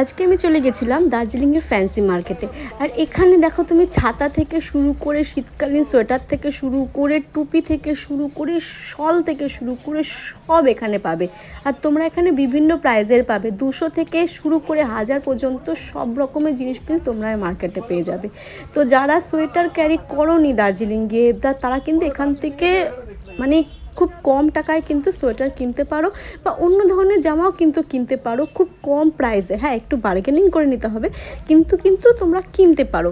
আজকে আমি চলে গেছিলাম দার্জিলিংয়ের ফ্যান্সি মার্কেটে। আর এখানে দেখো তুমি ছাতা থেকে শুরু করে শীতকালীন সোয়েটার থেকে শুরু করে টুপি থেকে শুরু করে শল থেকে শুরু করে সব এখানে পাবে। আর তোমরা এখানে বিভিন্ন প্রাইজের পাবে, 200 থেকে শুরু করে 1000 পর্যন্ত সব রকমের জিনিস কিন্তু তোমরা মার্কেটে পেয়ে যাবে। তো যারা সোয়েটার ক্যারি করোনি দার্জিলিং গিয়ে, তারা কিন্তু এখান থেকে মানে খুব কম টাকায় কিন্তু সোয়েটার কিনতে পারো, বা অন্য ধরনের জামাও কিন্তু কিনতে পারো খুব কম প্রাইসে। হ্যাঁ, একটু বার্গেনিং করে নিতে হবে, কিন্তু তোমরা কিনতে পারো।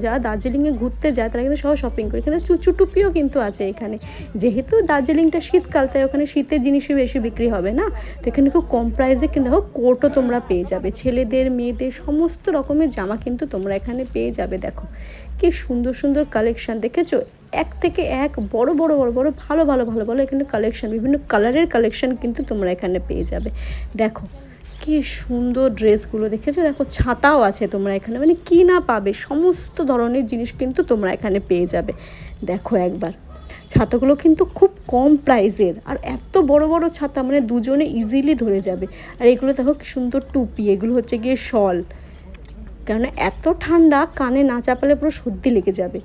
যারা দার্জিলিংয়ে ঘুরতে যায় তারা কিন্তু সব শপিং করে, কিন্তু চুচু টুপিও কিন্তু আছে এখানে। যেহেতু দার্জিলিংটা শীতকাল, তাই ওখানে শীতের জিনিসই বেশি বিক্রি হবে না, তো এখানে খুব কম প্রাইসে কিন্তু দেখো কোটও তোমরা পেয়ে যাবে, ছেলেদের মেয়েদের সমস্ত রকমের জামা কিন্তু তোমরা এখানে পেয়ে যাবে। দেখো কি সুন্দর সুন্দর কালেকশান, দেখেছো? এক থেকে এক বড় বড় বড় বড় ভালো ভালো ভালো ভালো এখানে কালেকশান, বিভিন্ন কালারের কালেকশান কিন্তু তোমরা এখানে পেয়ে যাবে। দেখো কি সুন্দর ড্রেসগুলো, দেখেছো? দেখো ছাতাও আছে তোমরা এখানে, মানে কি না পাবে সমস্ত ধরনের জিনিস কিন্তু তোমরা এখানে পেয়ে যাবে। দেখো একবার ছাতাগুলো কিন্তু খুব কম প্রাইসের, আর এত বড় বড় ছাতা, মানে দুজনে ইজিলি ধরে যাবে। আর এগুলো দেখো কি সুন্দর টুপি, এগুলো হচ্ছে গিয়ে শল, কেননা এত ঠান্ডা কানে না চাপালে পুরো সর্দি লেগে যাবে।